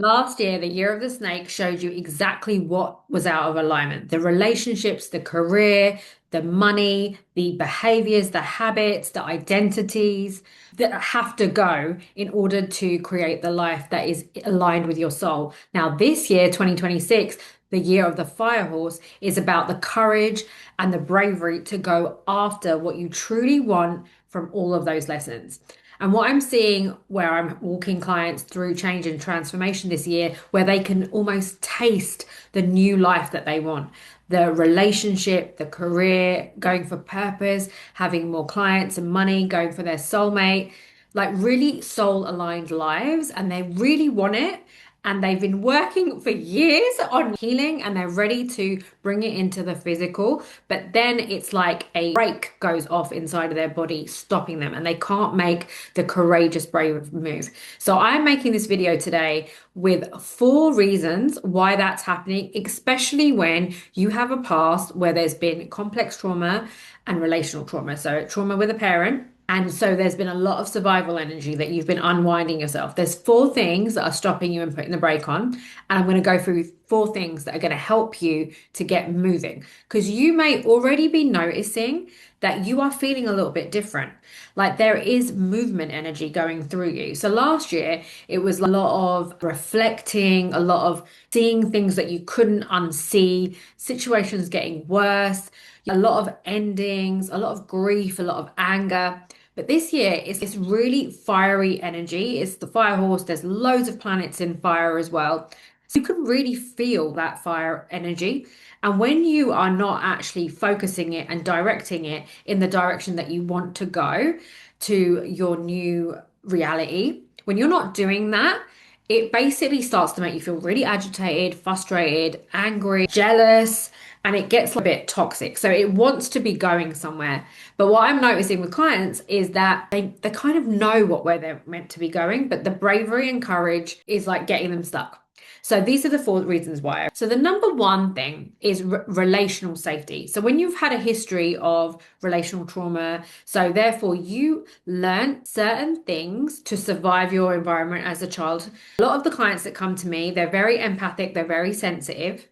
Last year, the year of the snake showed you exactly what was out of alignment. The relationships, the career, the money, the behaviors, the habits, the identities that have to go in order to create the life that is aligned with your soul. Now, this year, 2026, the year of the fire horse, is about the courage and the bravery to go after what you truly want from all of those lessons. And what I'm seeing where I'm walking clients through change and transformation this year, where they can almost taste the new life that they want, the relationship, the career, going for purpose, having more clients and money, going for their soulmate, like really soul aligned lives. And they really want it. And they've been working for years on healing and they're ready to bring it into the physical. But then it's like a brake goes off inside of their body, stopping them, and they can't make the courageous, brave move. So I'm making this video today with 4 reasons why that's happening, especially when you have a past where there's been complex trauma and relational trauma. So trauma with a parent. And so there's been a lot of survival energy that you've been unwinding yourself. There's 4 things that are stopping you and putting the brake on. And I'm going to go through 4 things that are going to help you to get moving. Because you may already be noticing that you are feeling a little bit different. Like there is movement energy going through you. So last year, it was a lot of reflecting, a lot of seeing things that you couldn't unsee, situations getting worse, a lot of endings, a lot of grief, a lot of anger. But this year it's really fiery energy. It's the fire horse. There's loads of planets in fire as well. So you can really feel that fire energy. And when you are not actually focusing it and directing it in the direction that you want to go to your new reality, when you're not doing that, it basically starts to make you feel really agitated, frustrated, angry, jealous, and it gets a bit toxic. So it wants to be going somewhere. But what I'm noticing with clients is that they kind of know where they're meant to be going, but the bravery and courage is like getting them stuck. So these are the 4 reasons why. So the number one thing is relational safety. So when you've had a history of relational trauma, so therefore you learn certain things to survive your environment as a child. A lot of the clients that come to me, they're very empathic, they're very sensitive.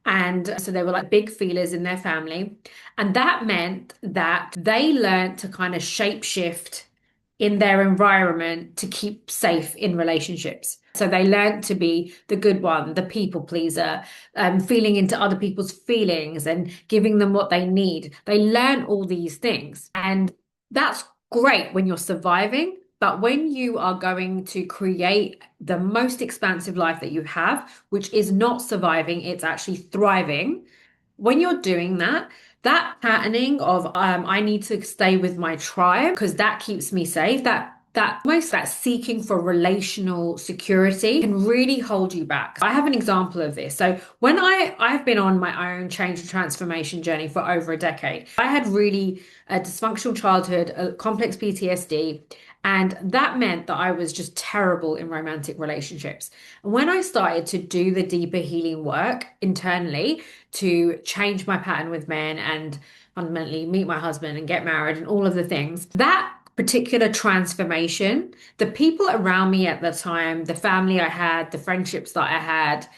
And so they were like big feelers in their family. And that meant that they learned to kind of shape shift in their environment to keep safe in relationships. So they learned to be the good one, the people pleaser, feeling into other people's feelings and giving them what they need. They learn all these things. And that's great when you're surviving. But when you are going to create the most expansive life that you have, which is not surviving, it's actually thriving, when you're doing that, that patterning of I need to stay with my tribe because that keeps me safe, that almost that seeking for relational security can really hold you back. I have an example of this. So when I've been on my own change and transformation journey for over a decade, I had really a dysfunctional childhood, a complex PTSD. And that meant that I was just terrible in romantic relationships. And when I started to do the deeper healing work internally to change my pattern with men and fundamentally meet my husband and get married and all of the things, that particular transformation, the people around me at the time, the family I had, the friendships that I had,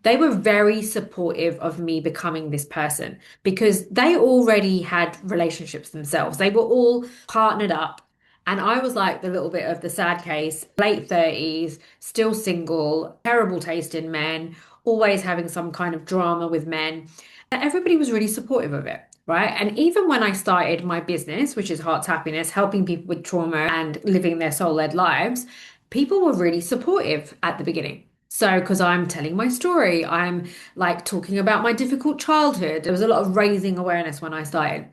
they were very supportive of me becoming this person because they already had relationships themselves. They were all partnered up. And I was like the little bit of the sad case, late 30s, still single, terrible taste in men, always having some kind of drama with men. And everybody was really supportive of it. Right. And even when I started my business, which is Heart's Happiness, helping people with trauma and living their soul-led lives, people were really supportive at the beginning. So, because I'm telling my story, I'm like talking about my difficult childhood. There was a lot of raising awareness when I started.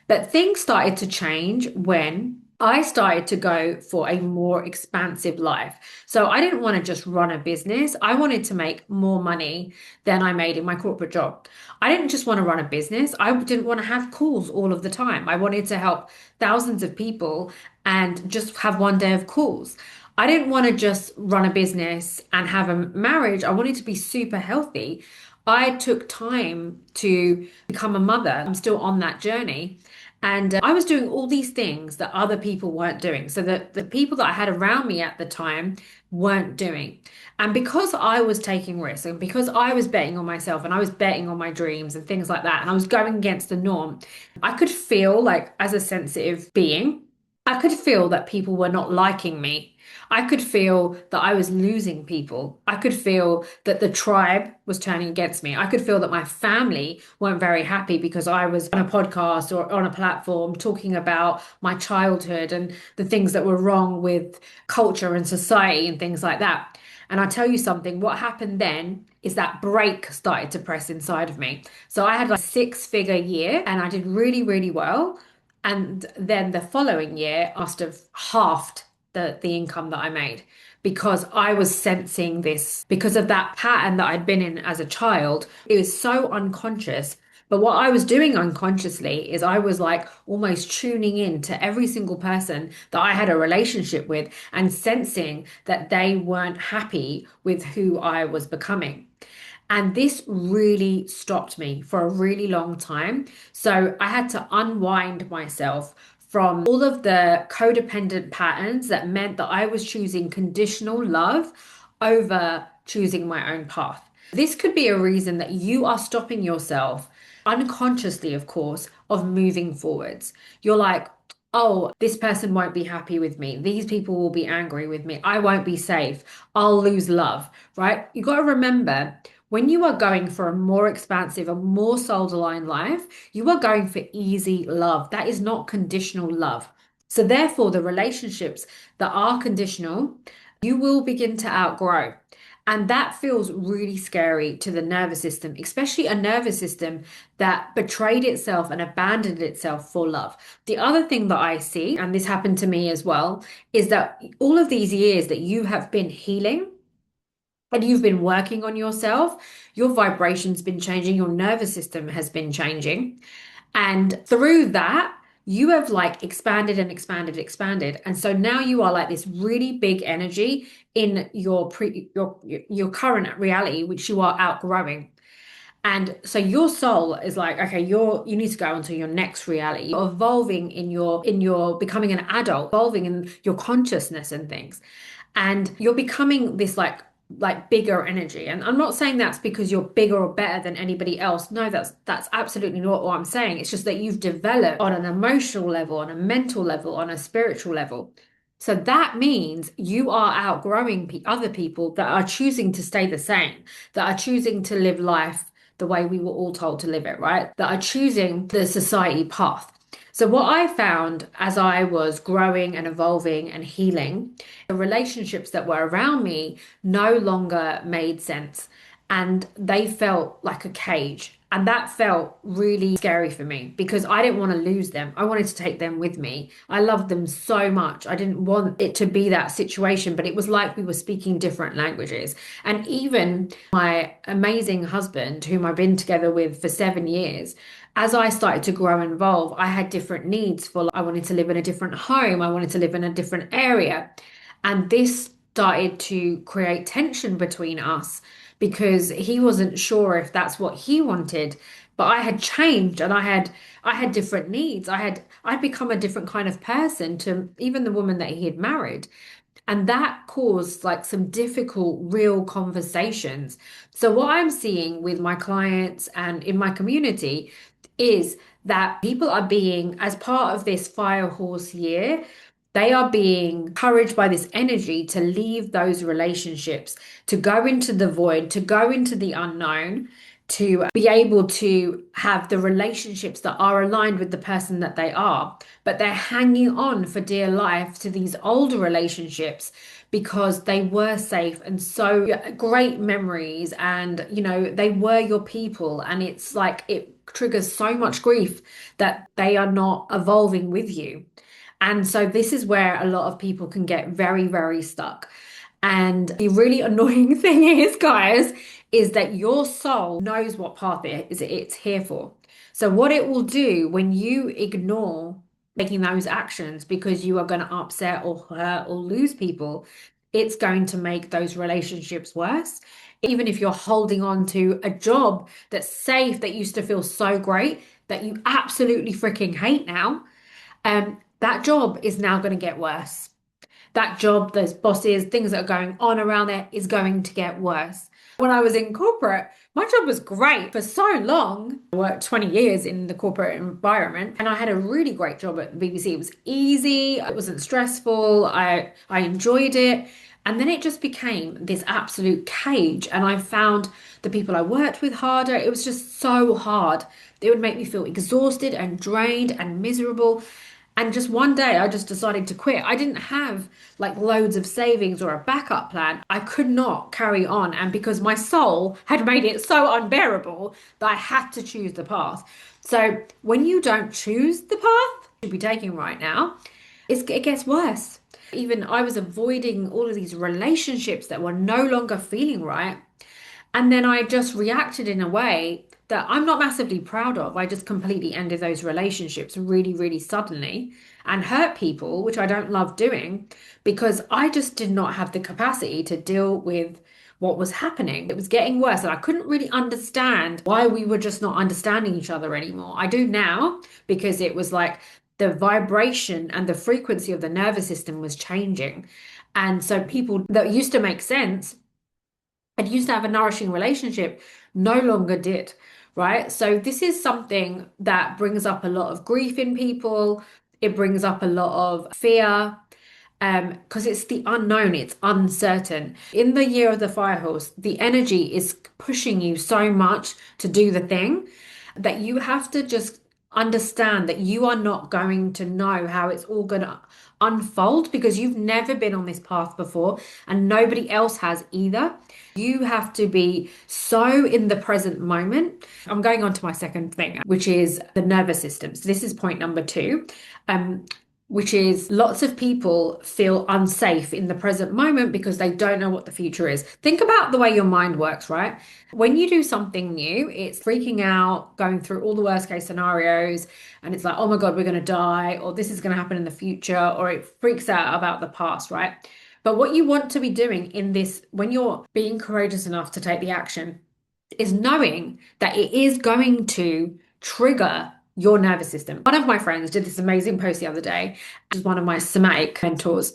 But things started to change when I started to go for a more expansive life. So I didn't want to just run a business. I wanted to make more money than I made in my corporate job. I didn't just want to run a business. I didn't want to have calls all of the time. I wanted to help thousands of people and just have one day of calls. I didn't want to just run a business and have a marriage. I wanted to be super healthy. I took time to become a mother. I'm still on that journey. And I was doing all these things that other people weren't doing. So that the people that I had around me at the time weren't doing. And because I was taking risks and because I was betting on myself and I was betting on my dreams and things like that, and I was going against the norm, I could feel like, as a sensitive being, I could feel that people were not liking me. I could feel that I was losing people. I could feel that the tribe was turning against me. I could feel that my family weren't very happy because I was on a podcast or on a platform talking about my childhood and the things that were wrong with culture and society and things like that. And I tell you something, what happened then is that brake started to press inside of me. So I had like a six-figure year and I did really, really well. And then the following year, I must have halved the income that I made because I was sensing this because of that pattern that I'd been in as a child. It was so unconscious. But what I was doing unconsciously is I was like almost tuning in to every single person that I had a relationship with and sensing that they weren't happy with who I was becoming. And this really stopped me for a really long time. So I had to unwind myself from all of the codependent patterns that meant that I was choosing conditional love over choosing my own path. This could be a reason that you are stopping yourself, unconsciously, of course, of moving forwards. You're like, oh, this person won't be happy with me. These people will be angry with me. I won't be safe. I'll lose love, right? You got to remember when you are going for a more expansive, a more soul-aligned life, you are going for easy love. That is not conditional love. So, therefore, the relationships that are conditional, you will begin to outgrow. And that feels really scary to the nervous system, especially a nervous system that betrayed itself and abandoned itself for love. The other thing that I see, and this happened to me as well, is that all of these years that you have been healing, and you've been working on yourself, your vibration's been changing, your nervous system has been changing. And through that, you have like expanded and expanded, expanded. And so now you are like this really big energy in your current reality, which you are outgrowing. And so your soul is like, okay, you need to go on to your next reality. You're evolving in your becoming an adult, evolving in your consciousness and things. And you're becoming this like bigger energy. And I'm not saying that's because you're bigger or better than anybody else. No, that's absolutely not what I'm saying. It's just that you've developed on an emotional level, on a mental level, on a spiritual level. So that means you are outgrowing other people that are choosing to stay the same, that are choosing to live life the way we were all told to live it, right? That are choosing the society path. So, what I found as I was growing and evolving and healing, the relationships that were around me no longer made sense and they felt like a cage. And that felt really scary for me because I didn't want to lose them. I wanted to take them with me. I loved them so much. I didn't want it to be that situation, but it was like we were speaking different languages. And even my amazing husband, whom I've been together with for 7 years, as I started to grow and evolve, I had different needs for, I wanted to live in a different home, I wanted to live in a different area. And this started to create tension between us because he wasn't sure if that's what he wanted. But I had changed and I had different needs. I'd become a different kind of person to even the woman that he had married. And that caused like some difficult, real conversations. So, what I'm seeing with my clients and in my community is that people are being, as part of this fire horse year, they are being encouraged by this energy to leave those relationships, to go into the void, to go into the unknown, to be able to have the relationships that are aligned with the person that they are. But they're hanging on for dear life to these older relationships because they were safe and so great memories and they were your people, and it's like it triggers so much grief that they are not evolving with you. And so this is where a lot of people can get very, very stuck. And the really annoying thing is, guys, is that your soul knows what path it's here for. So what it will do when you ignore taking those actions because you are going to upset or hurt or lose people, it's going to make those relationships worse. Even if you're holding on to a job that's safe, that used to feel so great, that you absolutely freaking hate now, that job is now going to get worse. That job, those bosses, things that are going on around there is going to get worse. When I was in corporate, my job was great for so long. I worked 20 years in the corporate environment and I had a really great job at the BBC. It was easy, it wasn't stressful, I enjoyed it. And then it just became this absolute cage. And I found the people I worked with harder. It was just so hard. It would make me feel exhausted and drained and miserable. And just one day I just decided to quit. I didn't have like loads of savings or a backup plan. I could not carry on. And because my soul had made it so unbearable that I had to choose the path. So when you don't choose the path you should be taking right now, it gets worse. Even I was avoiding all of these relationships that were no longer feeling right. And then I just reacted in a way that I'm not massively proud of. I just completely ended those relationships really, really suddenly and hurt people, which I don't love doing because I just did not have the capacity to deal with what was happening. It was getting worse, and I couldn't really understand why we were just not understanding each other anymore. I do now because it was like the vibration and the frequency of the nervous system was changing. And so people that used to make sense and used to have a nourishing relationship no longer did, right? So this is something that brings up a lot of grief in people. It brings up a lot of fear, because it's the unknown, it's uncertain. In the year of the fire horse, the energy is pushing you so much to do the thing that you have to just understand that you are not going to know how it's all going to unfold because you've never been on this path before and nobody else has either. You have to be so in the present moment. I'm going on to my second thing, which is the nervous system. So this is point number two. Which is lots of people feel unsafe in the present moment because they don't know what the future is. Think about the way your mind works, right? When you do something new, it's freaking out, going through all the worst case scenarios, and it's like, oh my God, we're going to die, or this is going to happen in the future, or it freaks out about the past, right? But what you want to be doing in this, when you're being courageous enough to take the action, is knowing that it is going to trigger your nervous system. One of my friends did this amazing post the other day. She's one of my somatic mentors.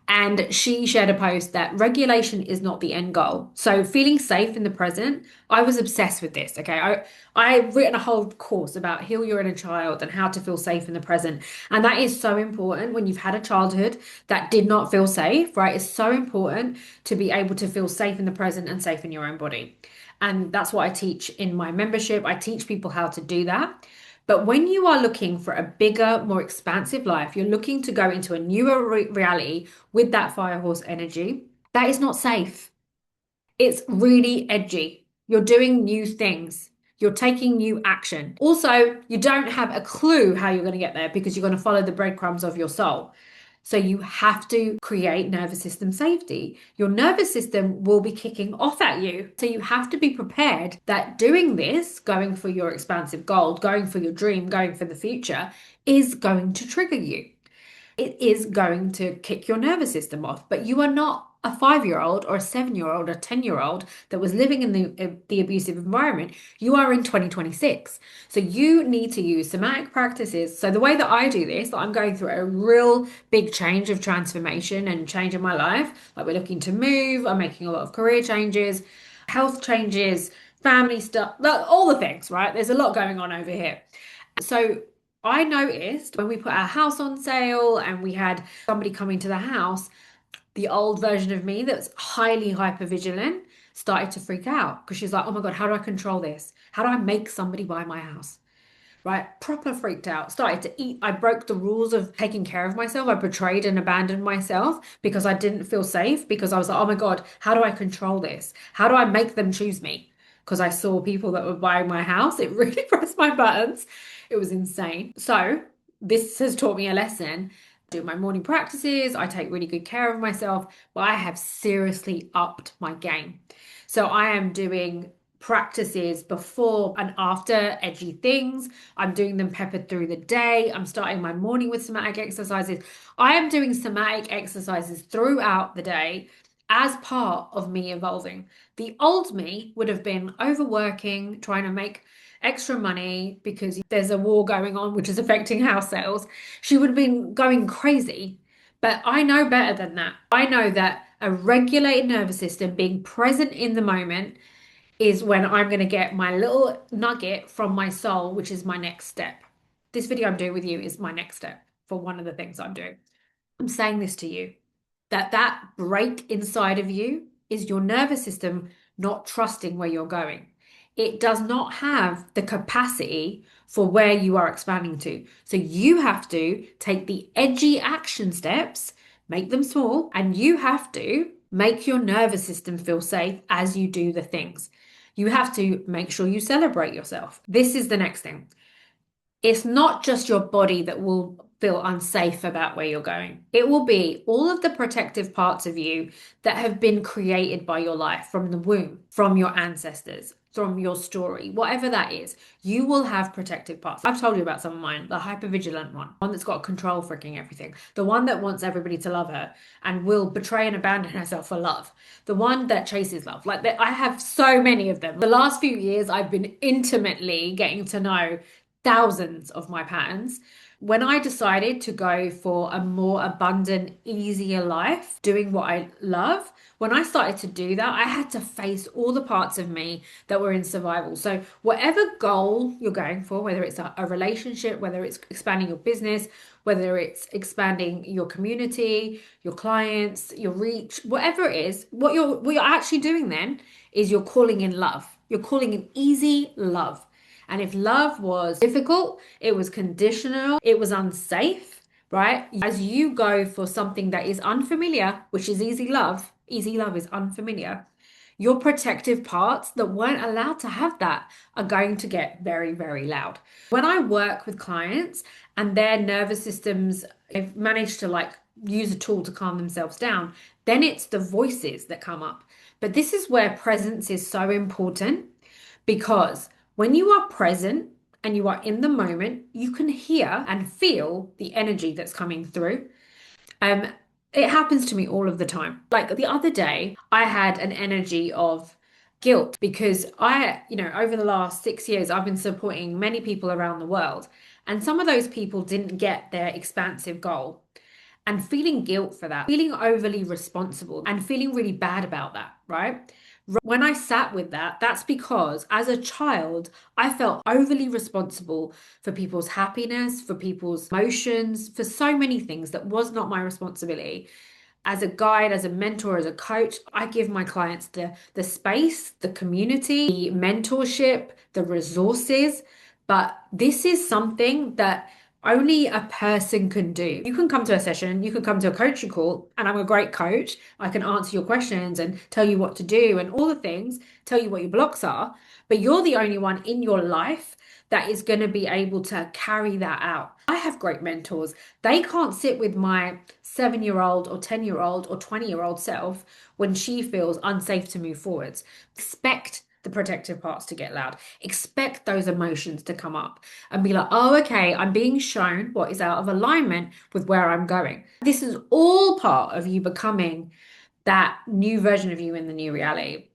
And she shared a post that regulation is not the end goal. So feeling safe in the present, I was obsessed with this. Okay. I've written a whole course about heal your inner child and how to feel safe in the present. And that is so important when you've had a childhood that did not feel safe, right? It's so important to be able to feel safe in the present and safe in your own body. And that's what I teach in my membership. I teach people how to do that. But when you are looking for a bigger, more expansive life, you're looking to go into a newer reality with that fire horse energy, that is not safe. It's really edgy. You're doing new things. You're taking new action. Also, you don't have a clue how you're going to get there because you're going to follow the breadcrumbs of your soul. So you have to create nervous system safety. Your nervous system will be kicking off at you. So you have to be prepared that doing this, going for your expansive goal, going for your dream, going for the future, is going to trigger you. It is going to kick your nervous system off. But you are not a 5-year-old or a 7-year-old or 10-year-old that was living in the abusive environment. You are in 2026. So you need to use somatic practices. So the way that I do this, I'm going through a real big change of transformation and change in my life. Like we're looking to move, I'm making a lot of career changes, health changes, family stuff, all the things, right? There's a lot going on over here. So I noticed when we put our house on sale and we had somebody coming to the house, the old version of me that's highly hyper vigilant started to freak out because she's like, oh my God, how do I control this? How do I make somebody buy my house? Right? Proper freaked out. Started to eat. I broke the rules of taking care of myself. I betrayed and abandoned myself because I didn't feel safe because I was like, oh my God, how do I control this? How do I make them choose me? Because I saw people that were buying my house. It really pressed my buttons. It was insane. So this has taught me a lesson. I do my morning practices. I take really good care of myself, but I have seriously upped my game. So I am doing practices before and after edgy things. I'm doing them peppered through the day. I'm starting my morning with somatic exercises. I am doing somatic exercises throughout the day as part of me evolving. The old me would have been overworking, trying to make extra money because there's a war going on, which is affecting house sales. She would have been going crazy. But I know better than that. I know that a regulated nervous system, being present in the moment, is when I'm going to get my little nugget from my soul, which is my next step. This video I'm doing with you is my next step for one of the things I'm doing. I'm saying this to you that break inside of you is your nervous system not trusting where you're going. It does not have the capacity for where you are expanding to. So you have to take the edgy action steps, make them small, and you have to make your nervous system feel safe as you do the things. You have to make sure you celebrate yourself. This is the next thing. It's not just your body that will feel unsafe about where you're going. It will be all of the protective parts of you that have been created by your life from the womb, from your ancestors, from your story, whatever that is. You will have protective parts. I've told you about some of mine, the hypervigilant one that's got control freaking everything, the one that wants everybody to love her and will betray and abandon herself for love, the one that chases love. Like I have so many of them. The last few years, I've been intimately getting to know thousands of my patterns. When I decided to go for a more abundant, easier life, doing what I love, when I started to do that, I had to face all the parts of me that were in survival. So, whatever goal you're going for, whether it's a relationship, whether it's expanding your business, whether it's expanding your community, your clients, your reach, whatever it is, what you're actually doing then is you're calling in love. You're calling in easy love. And if love was difficult, it was conditional, it was unsafe, right? As you go for something that is unfamiliar, which is easy love is unfamiliar. Your protective parts that weren't allowed to have that are going to get very, very loud. When I work with clients and their nervous systems have managed to use a tool to calm themselves down, then it's the voices that come up. But this is where presence is so important because when you are present and you are in the moment, you can hear and feel the energy that's coming through. Um, it happens to me all of the time. Like the other day, I had an energy of guilt because over the last 6 years, I've been supporting many people around the world. And some of those people didn't get their expansive goal and feeling guilt for that, feeling overly responsible and feeling really bad about that, right? When I sat with that, that's because as a child, I felt overly responsible for people's happiness, for people's emotions, for so many things that was not my responsibility. As a guide, as a mentor, as a coach, I give my clients the space, the community, the mentorship, the resources. But this is something that only a person can do. You can come to a session, you can come to a coaching call, and I'm a great coach. I can answer your questions and tell you what to do and all the things, tell you what your blocks are. But you're the only one in your life that is going to be able to carry that out. I have great mentors. They can't sit with my 7-year-old or 10-year-old or 20-year-old self when she feels unsafe to move forwards. Expect the protective parts to get loud. Expect those emotions to come up and be like, oh, okay, I'm being shown what is out of alignment with where I'm going. This is all part of you becoming that new version of you in the new reality.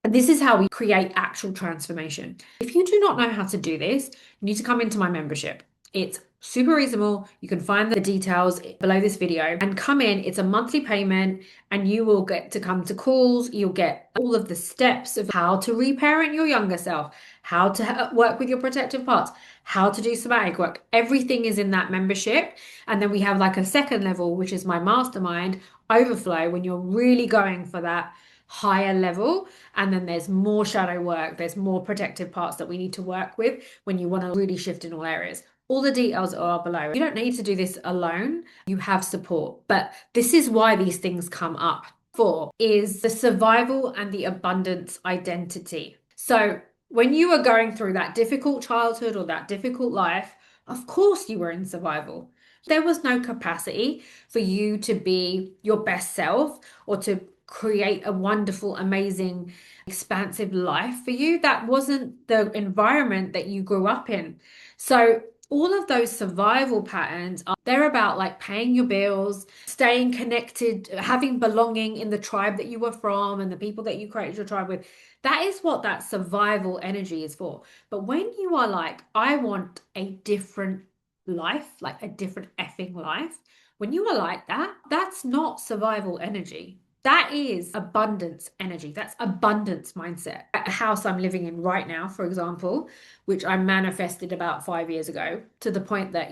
And this is how we create actual transformation. If you do not know how to do this, you need to come into my membership. It's super reasonable. You can find the details below this video and come in. It's a monthly payment and you will get to come to calls. You'll get all of the steps of how to reparent your younger self, how to work with your protective parts, how to do somatic work. Everything is in that membership. And then we have like a second level, which is my mastermind overflow when you're really going for that higher level. And then there's more shadow work, there's more protective parts that we need to work with when you want to really shift in all areas. All the details are below. You don't need to do this alone. You have support. But this is why these things come up. 4 is the survival and the abundance identity. So when you were going through that difficult childhood or that difficult life, of course you were in survival. There was no capacity for you to be your best self or to create a wonderful, amazing, expansive life for you. That wasn't the environment that you grew up in. So all of those survival patterns they're about like paying your bills, staying connected, having belonging in the tribe that you were from and the people that you created your tribe with. That is what that survival energy is for. But when you are like, I want a different life, like a different effing life, when you are like that, that's not survival energy. That is abundance energy. That's abundance mindset. At the house I'm living in right now, for example, which I manifested about 5 years ago, to the point that,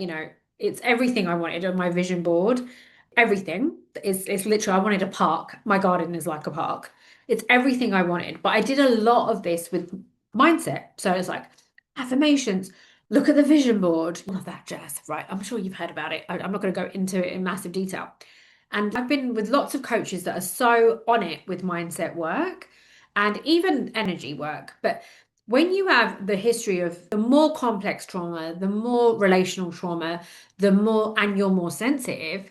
it's everything I wanted on my vision board. Everything. It's literally, I wanted a park. My garden is like a park. It's everything I wanted. But I did a lot of this with mindset. So it's like affirmations, look at the vision board, all of that jazz, right? I'm sure you've heard about it. I'm not going to go into it in massive detail. And I've been with lots of coaches that are so on it with mindset work and even energy work. But when you have the history of the more complex trauma, the more relational trauma, and you're more sensitive,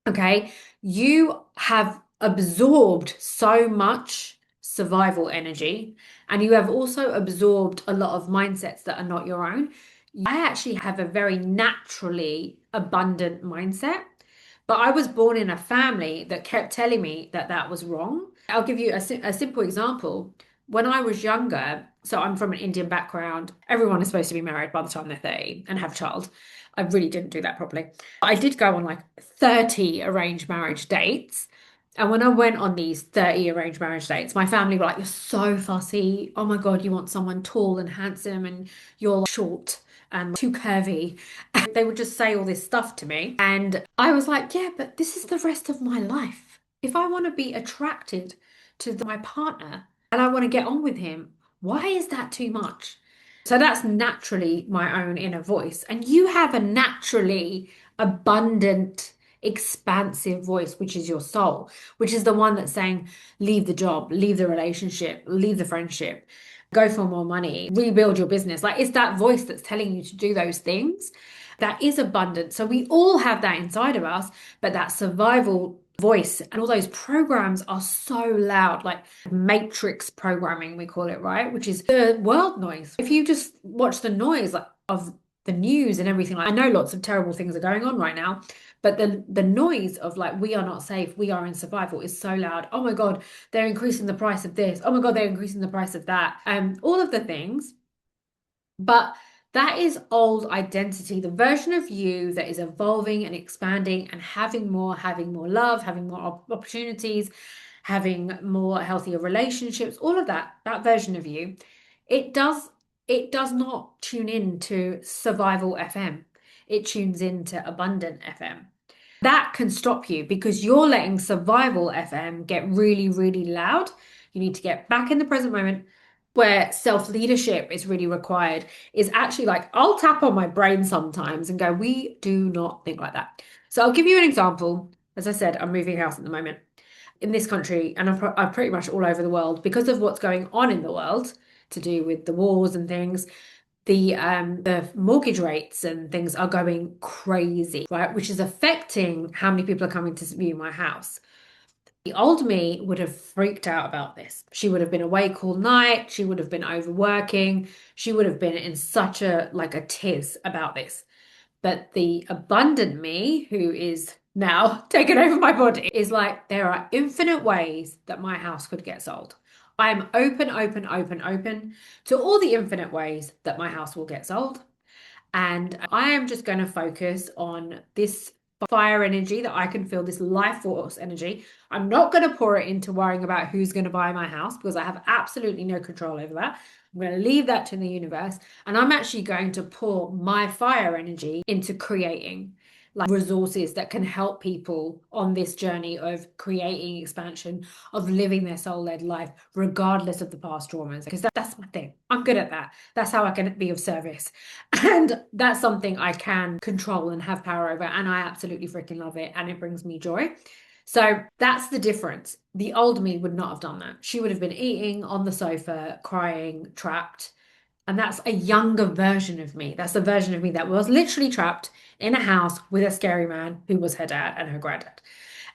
okay, you have absorbed so much survival energy, and you have also absorbed a lot of mindsets that are not your own. I actually have a very naturally abundant mindset, but I was born in a family that kept telling me that that was wrong. I'll give you a simple example. When I was younger, so I'm from an Indian background, everyone is supposed to be married by the time they're 30 and have a child. I really didn't do that properly. I did go on like 30 arranged marriage dates. And when I went on these 30 arranged marriage dates, my family were like, you're so fussy. Oh my God, you want someone tall and handsome and you're short and too curvy. They would just say all this stuff to me. And I was like, yeah, but this is the rest of my life. If I want to be attracted to my partner and I want to get on with him, why is that too much? So that's naturally my own inner voice. And you have a naturally abundant, expansive voice, which is your soul, which is the one that's saying, leave the job, leave the relationship, leave the friendship, go for more money, rebuild your business. Like it's that voice that's telling you to do those things. That is abundant. So we all have that inside of us, but that survival voice and all those programs are so loud, like matrix programming, we call it, right? Which is the world noise. If you just watch the noise like, of the news and everything, like, I know lots of terrible things are going on right now, but the noise of like we are not safe, we are in survival is so loud. Oh my God, they're increasing the price of this. Oh my God, they're increasing the price of that. All of the things. But that is old identity, the version of you that is evolving and expanding and having more love, having more opportunities, having more healthier relationships, all of that, that version of you, it does it does not tune in to survival FM. It tunes into abundant FM. That can stop you because you're letting survival FM get really, really loud. You need to get back in the present moment where self-leadership is really required. Is actually like, I'll tap on my brain sometimes and go, we do not think like that. So I'll give you an example. As I said, I'm moving house at the moment in this country, and I'm pretty much all over the world because of what's going on in the world to do with the wars and things. The mortgage rates and things are going crazy, right? Which is affecting how many people are coming to view my house. The old me would have freaked out about this. She would have been awake all night. She would have been overworking. She would have been in such a like a tiz about this. But the abundant me, who is now taken over my body, is like, there are infinite ways that my house could get sold. I am open, open, open, open to all the infinite ways that my house will get sold. And I am just going to focus on this fire energy that I can feel, this life force energy. I'm not going to pour it into worrying about who's going to buy my house because I have absolutely no control over that. I'm going to leave that to the universe. And I'm actually going to pour my fire energy into creating like resources that can help people on this journey of creating expansion, of living their soul-led life, regardless of the past traumas. Because that's my thing. I'm good at that. That's how I can be of service. And that's something I can control and have power over. And I absolutely freaking love it. And it brings me joy. So that's the difference. The old me would not have done that. She would have been eating on the sofa, crying, trapped. And that's a younger version of me. That's the version of me that was literally trapped in a house with a scary man who was her dad and her granddad.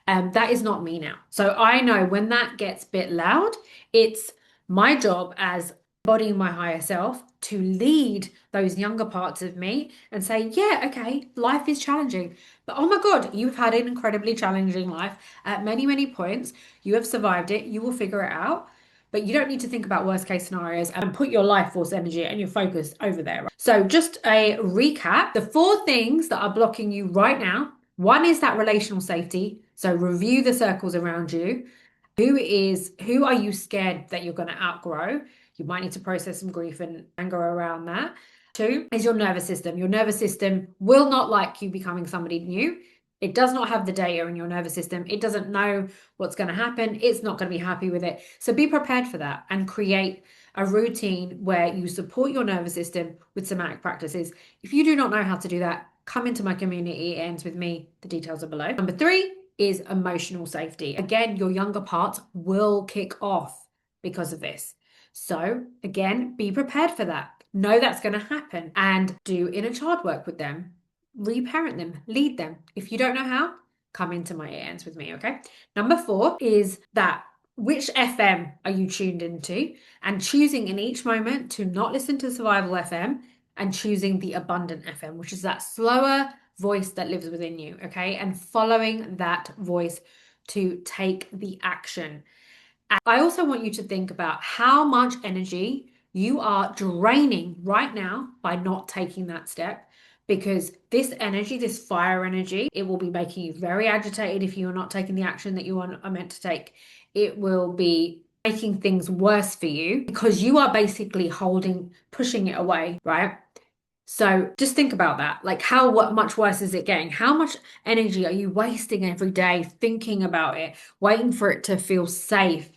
That is not me now. So I know when that gets a bit loud, it's my job as embodying my higher self to lead those younger parts of me and say, yeah, okay, life is challenging. But oh my God, you've had an incredibly challenging life at many, many points. You have survived it. You will figure it out. But you don't need to think about worst case scenarios and put your life force energy and your focus over there. So, just a recap, the four things that are blocking you right now. One is that relational safety. So, review the circles around you. Who are you scared that you're going to outgrow? You might need to process some grief and anger around that. Two is your nervous system. Your nervous system will not like you becoming somebody new. It does not have the data in your nervous system. It doesn't know what's going to happen. It's not going to be happy with it. So be prepared for that and create a routine where you support your nervous system with somatic practices. If you do not know how to do that, come into my community. It ends with me. The details are below. Number three is emotional safety. Again, your younger parts will kick off because of this. So again, be prepared for that. Know that's going to happen and do inner child work with them, reparent them, lead them. If you don't know how, come into my ends with me, okay? Number four is that which FM are you tuned into and choosing in each moment to not listen to survival FM and choosing the abundant FM, which is that slower voice that lives within you, okay? And following that voice to take the action. I also want you to think about how much energy you are draining right now by not taking that step. Because this energy, this fire energy, it will be making you very agitated if you are not taking the action that you are meant to take. It will be making things worse for you because you are basically pushing it away, right? So just think about that. Like, much worse is it getting? How much energy are you wasting every day thinking about it, waiting for it to feel safe?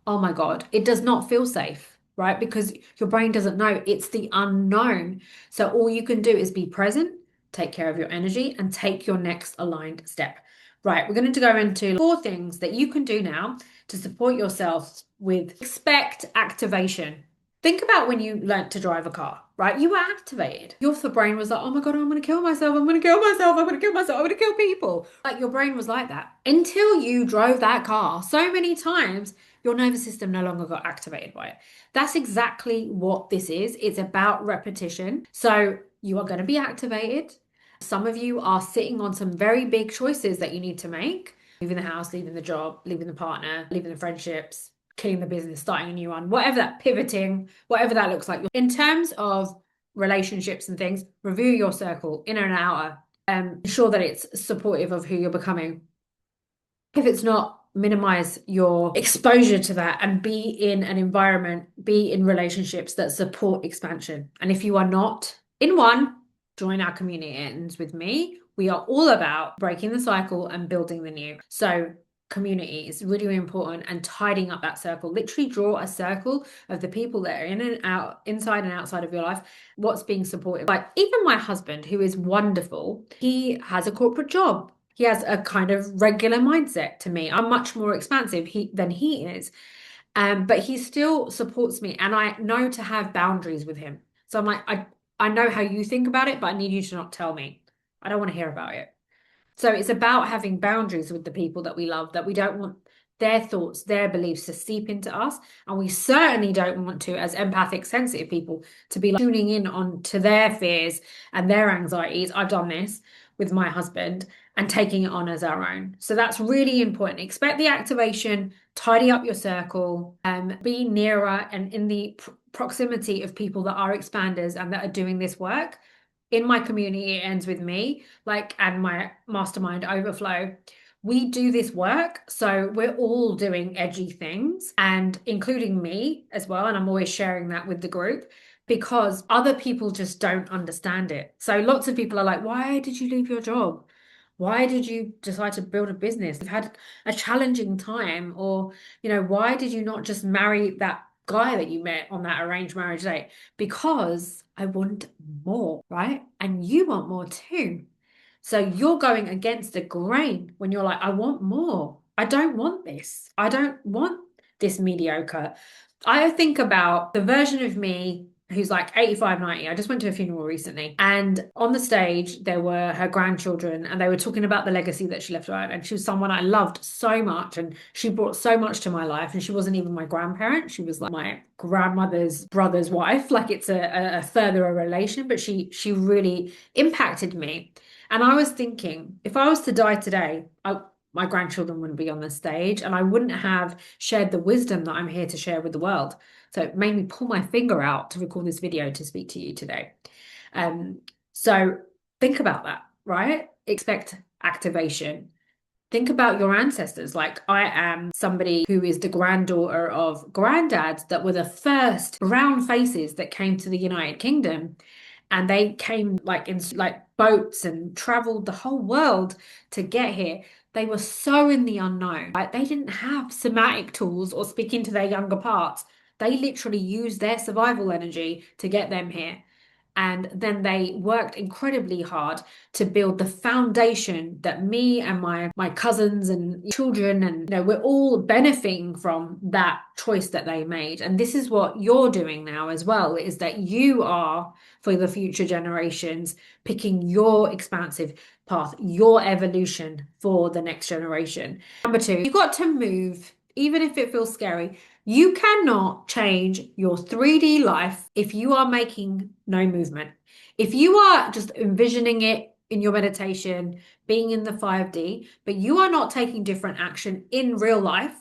Oh my God, it does not feel safe, right? Because your brain doesn't know. It's the unknown. So all you can do is be present, take care of your energy, and take your next aligned step. Right, we're going to go into four things that you can do now to support yourself with expect activation. Think about when you learnt to drive a car, right? You were activated. Your brain was like, oh my God, I'm going to kill myself. I'm going to kill myself. I'm going to kill myself. I'm going to kill people. Like your brain was like that until you drove that car so many times, your nervous system no longer got activated by it. That's exactly what this is. It's about repetition. So you are going to be activated. Some of you are sitting on some very big choices that you need to make. Leaving the house, leaving the job, leaving the partner, leaving the friendships, killing the business, starting a new one, whatever that pivoting, whatever that looks like. In terms of relationships and things, review your circle, inner and outer, ensure that it's supportive of who you're becoming. If it's not, minimize your exposure to that and be in an environment, be in relationships that support expansion. And if you are not in one, join our community ends with me. We are all about breaking the cycle and building the new. So community is really, really important and tidying up that circle. Literally draw a circle of the people that are in and out, inside and outside of your life, what's being supported. Like even my husband, who is wonderful, he has a corporate job. He has a kind of regular mindset to me. I'm much more expansive than he is. But he still supports me and I know to have boundaries with him. So I'm like, I know how you think about it, but I need you to not tell me. I don't want to hear about it. So it's about having boundaries with the people that we love, that we don't want their thoughts, their beliefs to seep into us. And we certainly don't want to, as empathic, sensitive people, to be like tuning in on to their fears and their anxieties. I've done this with my husband and taking it on as our own. So that's really important. Expect the activation, tidy up your circle, be nearer and in the proximity of people that are expanders and that are doing this work. In my community, it ends with me, and my mastermind overflow. We do this work, so we're all doing edgy things, and including me as well. And I'm always sharing that with the group because other people just don't understand it. So lots of people are like, why did you leave your job? Why did you decide to build a business? You've had a challenging time, or, why did you not just marry that guy that you met on that arranged marriage date? Because I want more, right? And you want more too. So you're going against the grain when you're like, I want more. I don't want this. I don't want this mediocre. I think about the version of me who's like 85, 90. I just went to a funeral recently. And on the stage, there were her grandchildren, and they were talking about the legacy that she left behind. And she was someone I loved so much. And she brought so much to my life. And she wasn't even my grandparent. She was like my grandmother's brother's wife. Like it's a further a relation, but she really impacted me. And I was thinking, if I was to die today, my grandchildren wouldn't be on the stage, and I wouldn't have shared the wisdom that I'm here to share with the world. So it made me pull my finger out to record this video to speak to you today. Um, so think about that, right? Expect activation. Think about your ancestors. Like I am somebody who is the granddaughter of granddads that were the first brown faces that came to the United Kingdom. And they came like in like boats and traveled the whole world to get here. They were so in the unknown. Right? They didn't have somatic tools or speaking to their younger parts. They literally used their survival energy to get them here. And then they worked incredibly hard to build the foundation that me and my cousins and children and we're all benefiting from that choice that they made. And this is what you're doing now as well, is that you are for the future generations picking your expansive path, your evolution for the next generation. Number two, you've got to move, even if it feels scary. You cannot change your 3D life if you are making no movement. If you are just envisioning it in your meditation, being in the 5D, but you are not taking different action in real life,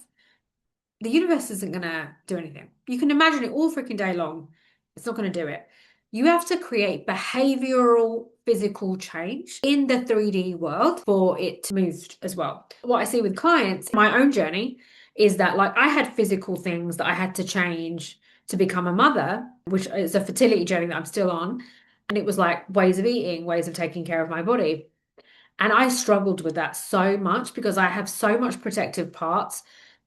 the universe isn't going to do anything. You can imagine it all freaking day long. It's not going to do it. You have to create behavioral physical change in the 3D world for it to move as well. What I see with clients, my own journey, is that like I had physical things that I had to change to become a mother, which is a fertility journey that I'm still on. And it was like ways of eating, ways of taking care of my body. And I struggled with that so much because I have so much protective parts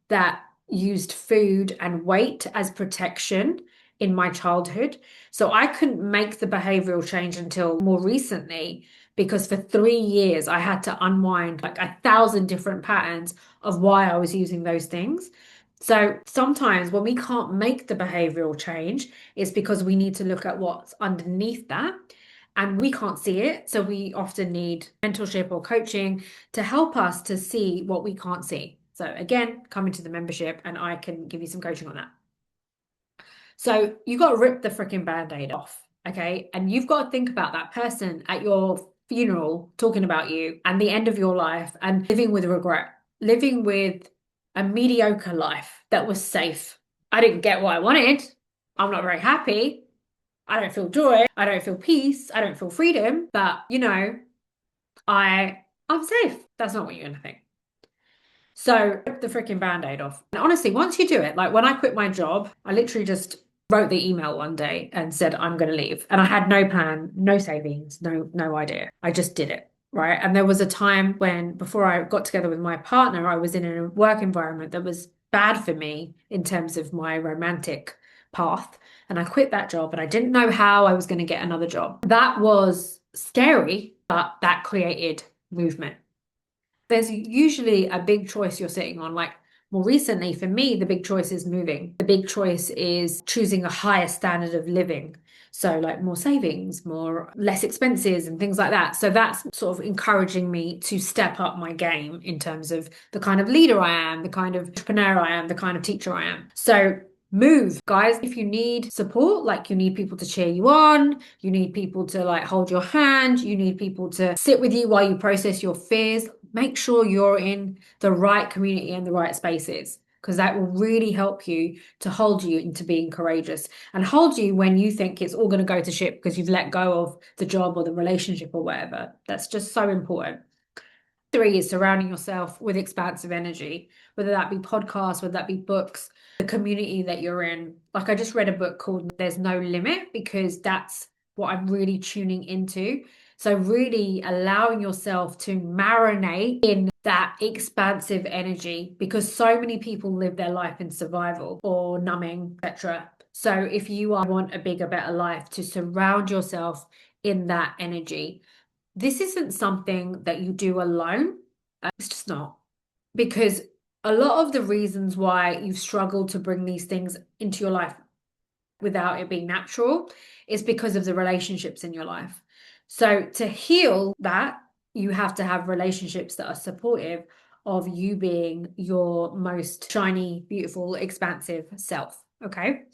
that used food and weight as protection in my childhood. So I couldn't make the behavioral change until more recently because for 3 years I had to unwind like 1,000 different patterns of why I was using those things. So sometimes when we can't make the behavioral change, it's because we need to look at what's underneath that. And we can't see it. So we often need mentorship or coaching to help us to see what we can't see. So again, come into the membership and I can give you some coaching on that. So you got to rip the freaking band-aid off, okay? And you've got to think about that person at your funeral talking about you and the end of your life and living with regret, living with a mediocre life that was safe. I didn't get what I wanted. I'm not very happy. I don't feel joy. I don't feel peace. I don't feel freedom. But I'm safe. That's not what you're gonna think. So rip the freaking band-aid off. And honestly, once you do it, like when I quit my job, I literally just wrote the email one day and said, I'm gonna leave. And I had no plan, no savings, no idea. I just did it. Right. And there was a time when before I got together with my partner, I was in a work environment that was bad for me in terms of my romantic path. And I quit that job and I didn't know how I was going to get another job. That was scary, but that created movement. There's usually a big choice you're sitting on. Like more recently, for me, the big choice is moving. The big choice is choosing a higher standard of living. So like more savings, more less expenses and things like that. So that's sort of encouraging me to step up my game in terms of the kind of leader I am, the kind of entrepreneur I am, the kind of teacher I am. So move, guys. If you need support, like you need people to cheer you on, you need people to like hold your hand, you need people to sit with you while you process your fears, make sure you're in the right community and the right spaces, because that will really help you to hold you into being courageous and hold you when you think it's all going to go to shit because you've let go of the job or the relationship or whatever. That's just so important. 3 is surrounding yourself with expansive energy, whether that be podcasts, whether that be books, the community that you're in. Like I just read a book called There's No Limit because that's what I'm really tuning into. So really allowing yourself to marinate in that expansive energy because so many people live their life in survival or numbing, etc. So if you want a bigger, better life, to surround yourself in that energy. This isn't something that you do alone. It's just not. Because a lot of the reasons why you've struggled to bring these things into your life without it being natural, is because of the relationships in your life. So to heal that, you have to have relationships that are supportive of you being your most shiny, beautiful, expansive self. Okay.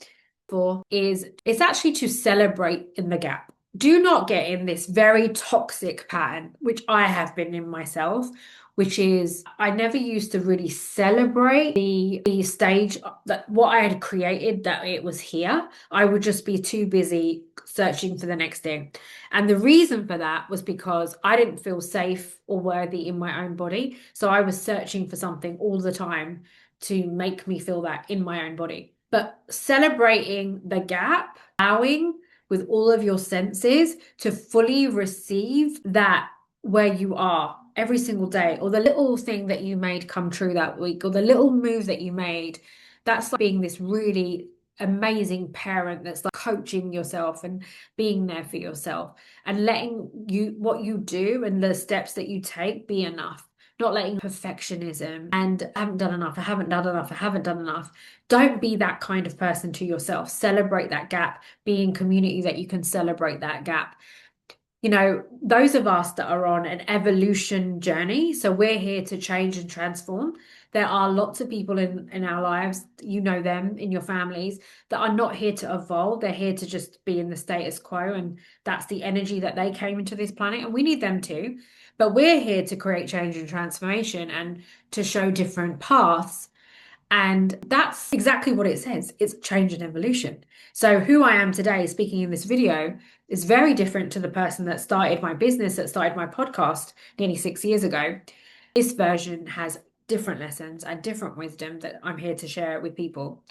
For is it's actually to celebrate in the gap. Do not get in this very toxic pattern, which I have been in myself, which is I never used to really celebrate the stage that what I had created, that it was here. I would just be too busy searching for the next thing. And the reason for that was because I didn't feel safe or worthy in my own body. So I was searching for something all the time to make me feel that in my own body. But celebrating the gap, allowing with all of your senses to fully receive that where you are every single day, or the little thing that you made come true that week, or the little move that you made, that's like being this really amazing parent that's like coaching yourself and being there for yourself and letting you what you do and the steps that you take be enough, not letting perfectionism and I haven't done enough, I haven't done enough, I haven't done enough. Don't be that kind of person to yourself. Celebrate that gap. Be in community that you can celebrate that gap. You know, those of us that are on an evolution journey, so we're here to change and transform. There are lots of people in our lives, you know them in your families, that are not here to evolve. They're here to just be in the status quo. And that's the energy that they came into this planet. And we need them too. But we're here to create change and transformation and to show different paths. And that's exactly what it says. It's change and evolution. So who I am today speaking in this video is very different to the person that started my business, that started my podcast nearly 6 years ago. This version has different lessons and different wisdom that I'm here to share with people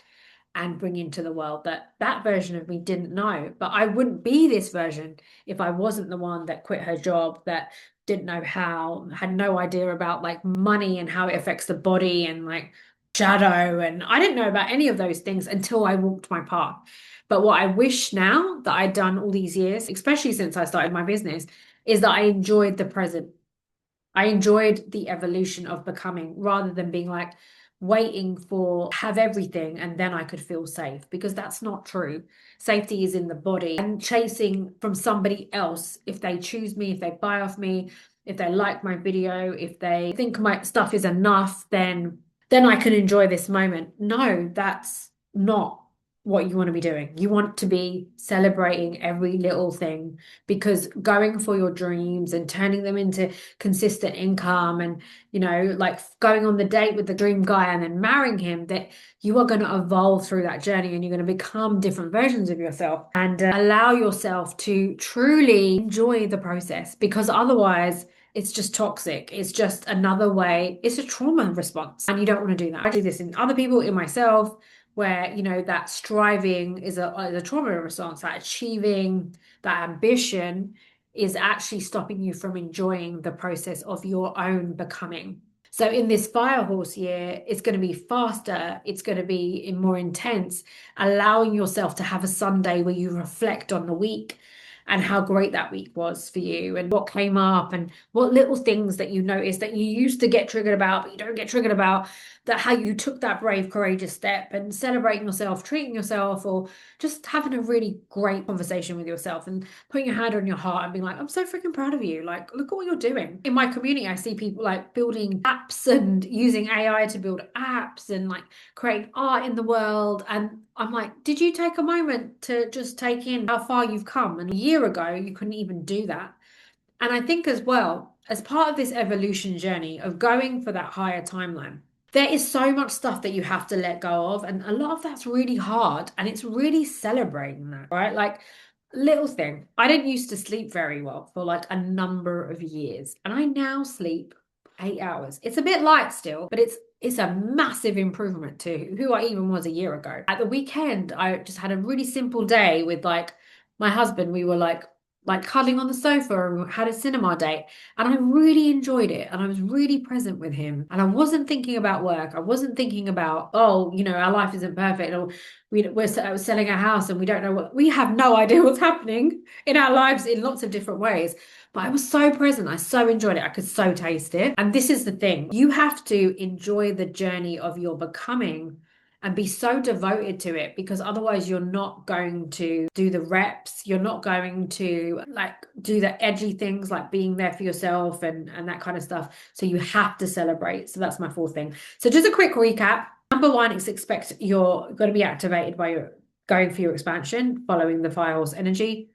and bring into the world that version of me didn't know. But I wouldn't be this version if I wasn't the one that quit her job, that didn't know how, had no idea about like money and how it affects the body and like shadow. And I didn't know about any of those things until I walked my path. But what I wish now that I'd done all these years, especially since I started my business, is that I enjoyed the present. I enjoyed the evolution of becoming rather than being like waiting for have everything and then I could feel safe, because that's not true. Safety is in the body, and chasing from somebody else, if they choose me, if they buy off me, if they like my video, if they think my stuff is enough, then I can enjoy this moment. No, that's not what you want to be doing. You want to be celebrating every little thing, because going for your dreams and turning them into consistent income and, you know, like going on the date with the dream guy and then marrying him, that you are going to evolve through that journey and you're going to become different versions of yourself and allow yourself to truly enjoy the process, because otherwise it's just toxic. It's just another way. It's a trauma response. And you don't want to do that. I do this in other people, in myself, where, you know, that striving is a trauma response, that achieving, that ambition is actually stopping you from enjoying the process of your own becoming. So in this fire horse year, it's going to be faster. It's going to be more intense, allowing yourself to have a Sunday where you reflect on the week and how great that week was for you and what came up and what little things that you noticed that you used to get triggered about, but you don't get triggered about, that how you took that brave, courageous step, and celebrating yourself, treating yourself, or just having a really great conversation with yourself and putting your hand on your heart and being like, I'm so freaking proud of you. Like, look at what you're doing. In my community, I see people like building apps and using AI to build apps and like creating art in the world. And I'm like, did you take a moment to just take in how far you've come? And a year ago, you couldn't even do that. And I think as well, as part of this evolution journey of going for that higher timeline, there is so much stuff that you have to let go of. And a lot of that's really hard. And it's really celebrating that, right? Like, little thing. I didn't used to sleep very well for like a number of years. And I now sleep 8 hours. It's a bit light still, but it's a massive improvement to who I even was a year ago. At the weekend, I just had a really simple day with like my husband. We were like cuddling on the sofa and had a cinema date. And I really enjoyed it. And I was really present with him. And I wasn't thinking about work. I wasn't thinking about, oh, you know, our life isn't perfect. Or we're selling a house and we don't know we have no idea what's happening in our lives in lots of different ways. But I was so present. I so enjoyed it. I could so taste it. And this is the thing. You have to enjoy the journey of your becoming and be so devoted to it, because otherwise you're not going to do the reps. You're not going to like do the edgy things like being there for yourself and that kind of stuff. So you have to celebrate. So that's my fourth thing. So just a quick recap. Number one is expect you're going to be activated by your going for your expansion, following the fire's energy.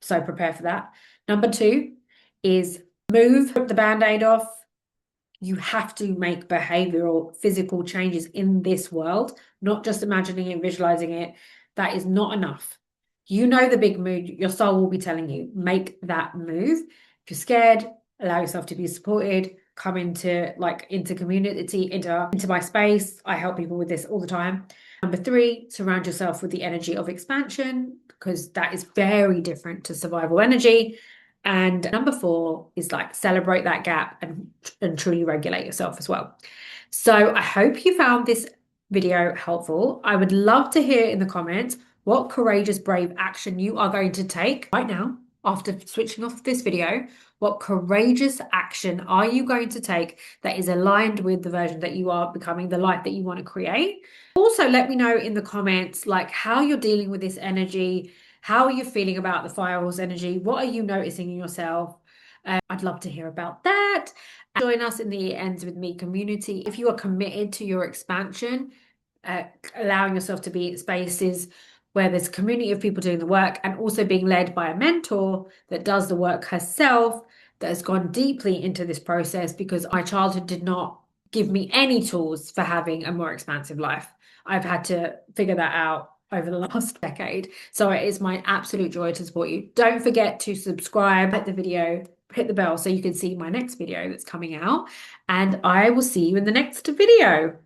So prepare for that. Number two is move the band-aid off. You have to make behavioral, physical changes in this world, not just imagining it, visualizing it. That is not enough. You know the big mood, your soul will be telling you, make that move. If you're scared, allow yourself to be supported, come into community, into my space. I help people with this all the time. Number three, surround yourself with the energy of expansion, because that is very different to survival energy. And number four is like celebrate that gap and truly regulate yourself as well. So I hope you found this video helpful. I would love to hear in the comments what courageous, brave action you are going to take right now after switching off this video. What courageous action are you going to take that is aligned with the version that you are becoming, the life that you want to create? Also, let me know in the comments like how you're dealing with this energy. How are you feeling about the fire's energy? What are you noticing in yourself? I'd love to hear about that. Join us in the Ends With Me community. If you are committed to your expansion, allowing yourself to be in spaces where there's a community of people doing the work and also being led by a mentor that does the work herself, that has gone deeply into this process, because my childhood did not give me any tools for having a more expansive life. I've had to figure that out over the last decade. So it is my absolute joy to support you. Don't forget to subscribe, hit the video, hit the bell so you can see my next video that's coming out. And I will see you in the next video.